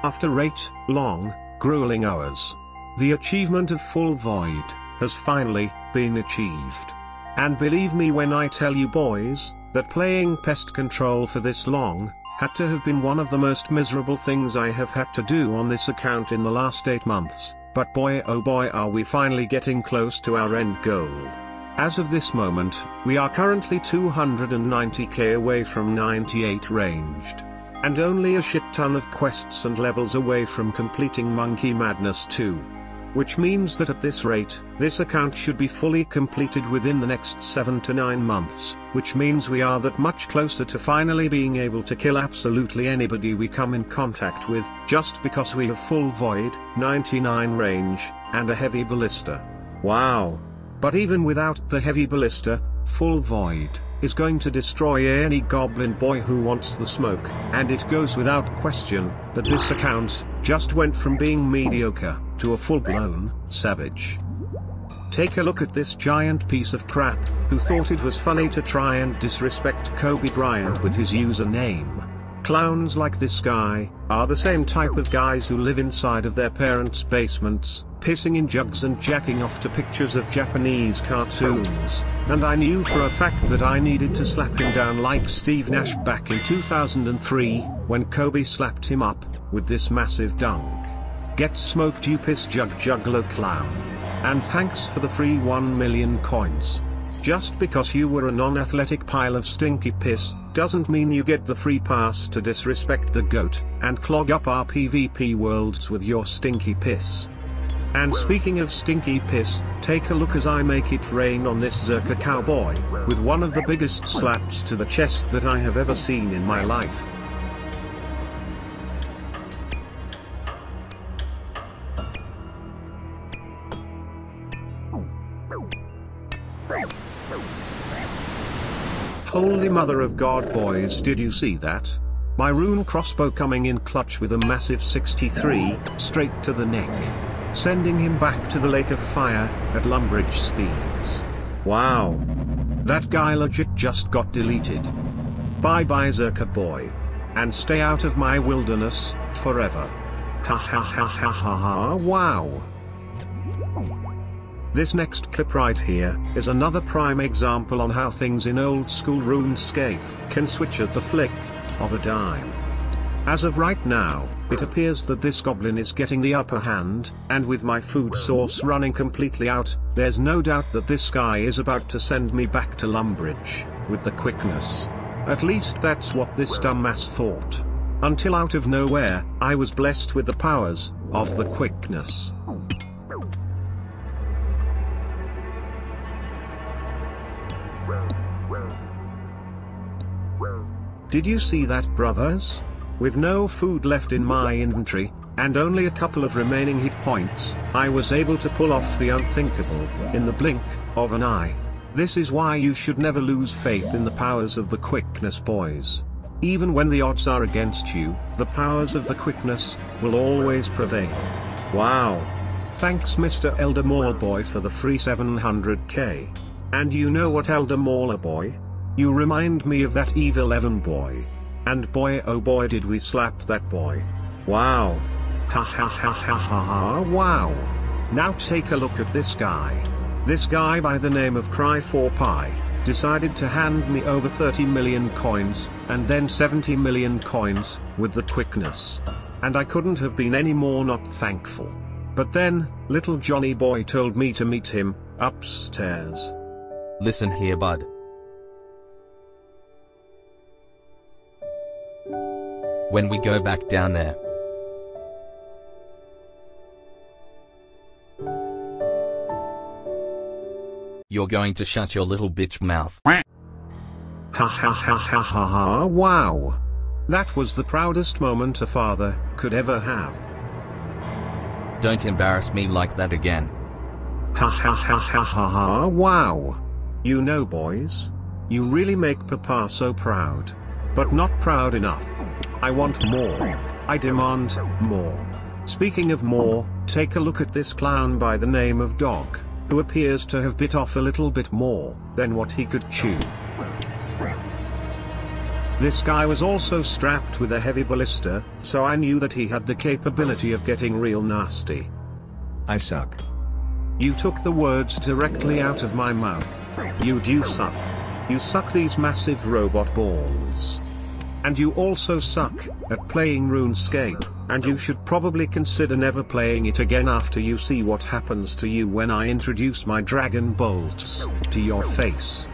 After 8 long, grueling hours, the achievement of Full Void has finally been achieved. And believe me when I tell you boys, that playing pest control for this long had to have been one of the most miserable things I have had to do on this account in the last 8 months, but boy oh boy are we finally getting close to our end goal. As of this moment, we are currently 290k away from 98 ranged. And only a shit ton of quests and levels away from completing Monkey Madness 2. Which means that at this rate, this account should be fully completed within the next 7 to 9 months, which means we are that much closer to finally being able to kill absolutely anybody we come in contact with, just because we have Full Void, 99 range, and a heavy ballista. Wow! But even without the heavy ballista, Full Void is going to destroy any goblin boy who wants the smoke, and it goes without question that this account just went from being mediocre to a full-blown savage. Take a look at this giant piece of crap who thought it was funny to try and disrespect Kobe Bryant with his username. Clowns like this guy are the same type of guys who live inside of their parents' basements, pissing in jugs and jacking off to pictures of Japanese cartoons, and I knew for a fact that I needed to slap him down like Steve Nash back in 2003, when Kobe slapped him up with this massive dunk. Get smoked you piss jug juggler clown. And thanks for the free 1 million coins. Just because you were a non-athletic pile of stinky piss, doesn't mean you get the free pass to disrespect the GOAT, and clog up our PvP worlds with your stinky piss. And speaking of stinky piss, take a look as I make it rain on this Zerka cowboy, with one of the biggest slaps to the chest that I have ever seen in my life. Holy mother of God boys, did you see that? My rune crossbow coming in clutch with a massive 63, straight to the neck. Sending him back to the lake of fire, at Lumbridge speeds. Wow. That guy legit just got deleted. Bye bye Zerka boy. And stay out of my wilderness, forever. Ha ha ha ha ha ha wow. This next clip right here is another prime example on how things in old school RuneScape can switch at the flick of a dime. As of right now, it appears that this goblin is getting the upper hand, and with my food source running completely out, there's no doubt that this guy is about to send me back to Lumbridge with the quickness. At least that's what this dumbass thought. Until out of nowhere, I was blessed with the powers of the quickness. Did you see that, brothers? With no food left in my inventory, and only a couple of remaining hit points, I was able to pull off the unthinkable, in the blink of an eye. This is why you should never lose faith in the powers of the quickness, boys. Even when the odds are against you, the powers of the quickness will always prevail. Wow. Thanks Mr. Elder Mauler Boy for the free 700k. And you know what, Elder Mauler Boy? You remind me of that evil Evan boy. And boy oh boy did we slap that boy. Wow. Ha ha ha ha ha ha wow. Now take a look at this guy. This guy by the name of Cry4Pie, decided to hand me over 30 million coins, and then 70 million coins, with the quickness. And I couldn't have been any more not thankful. But then, little Johnny boy told me to meet him, upstairs. Listen here, bud. When we go back down there, you're going to shut your little bitch mouth. Ha ha ha ha ha ha wow. That was the proudest moment a father could ever have. Don't embarrass me like that again. Ha ha ha ha ha ha wow. You know boys, you really make Papa so proud. But not proud enough. I want more. I demand more. Speaking of more, take a look at this clown by the name of Dog, who appears to have bit off a little bit more than what he could chew. This guy was also strapped with a heavy ballista, so I knew that he had the capability of getting real nasty. I suck. You took the words directly out of my mouth. You do suck. You suck these massive robot balls. And you also suck at playing RuneScape, and you should probably consider never playing it again after you see what happens to you when I introduce my dragon bolts to your face.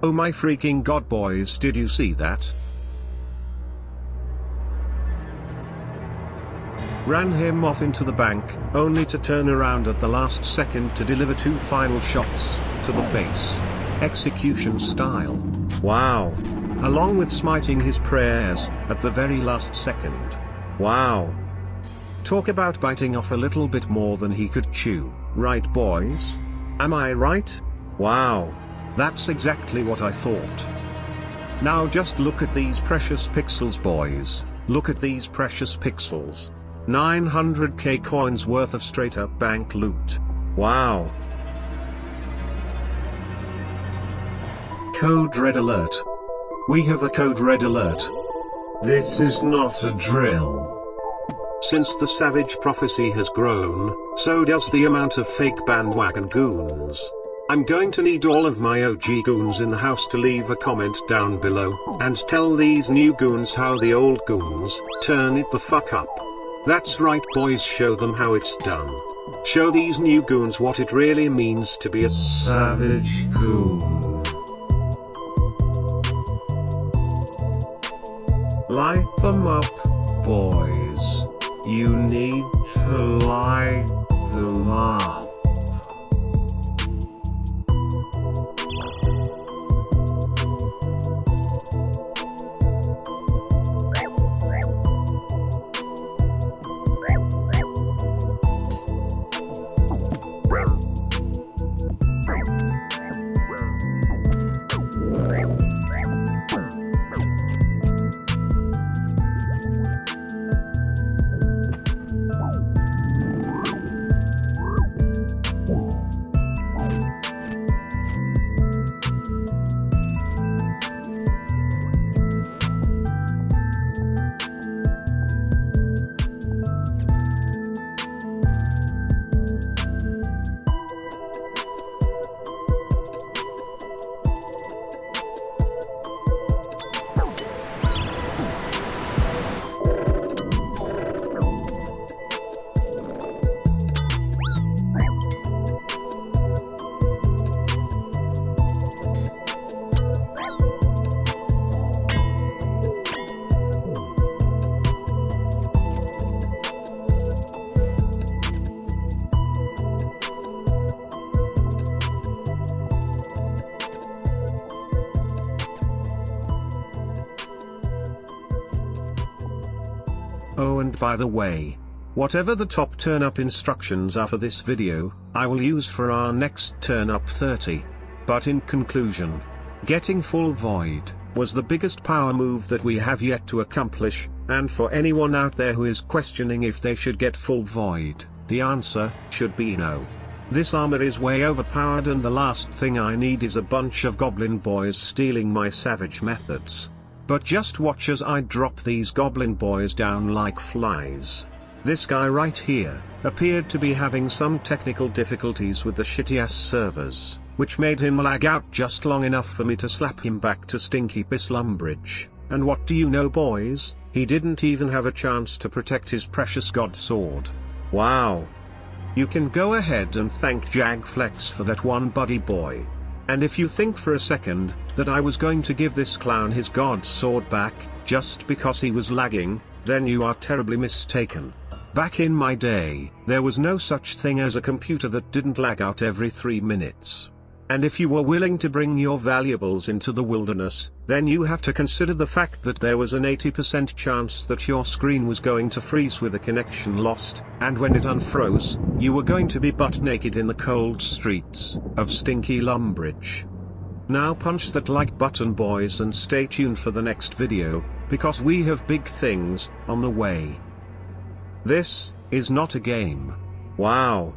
Oh my freaking god, boys, did you see that? Ran him off into the bank, only to turn around at the last second to deliver 2 final shots to the face. Execution style. Wow. Along with smiting his prayers at the very last second. Wow. Talk about biting off a little bit more than he could chew, right boys? Am I right? Wow. That's exactly what I thought. Now just look at these precious pixels, boys. Look at these precious pixels. 900k coins worth of straight up bank loot. Wow. Code red alert. We have a code red alert. This is not a drill. Since the savage prophecy has grown, so does the amount of fake bandwagon goons. I'm going to need all of my OG goons in the house to leave a comment down below, and tell these new goons how the old goons turn it the fuck up. That's right boys, show them how it's done. Show these new goons what it really means to be a savage goon. Light them up, boys. You need to light them up. Oh, and by the way, whatever the top turn-up instructions are for this video, I will use for our next turn-up 30. But in conclusion, getting full void was the biggest power move that we have yet to accomplish, and for anyone out there who is questioning if they should get full void, the answer should be no. This armor is way overpowered, and the last thing I need is a bunch of goblin boys stealing my savage methods. But just watch as I drop these goblin boys down like flies. This guy right here appeared to be having some technical difficulties with the shitty-ass servers, which made him lag out just long enough for me to slap him back to Stinky Piss Lumbridge. And what do you know, boys? He didn't even have a chance to protect his precious god sword. Wow. You can go ahead and thank Jagflex for that one, buddy boy. And if you think for a second that I was going to give this clown his god sword back just because he was lagging, then you are terribly mistaken. Back in my day, there was no such thing as a computer that didn't lag out every 3 minutes. And if you were willing to bring your valuables into the wilderness, then you have to consider the fact that there was an 80% chance that your screen was going to freeze with a connection lost, and when it unfroze, you were going to be butt naked in the cold streets of stinky Lumbridge. Now punch that like button, boys, and stay tuned for the next video, because we have big things on the way. This is not a game. Wow.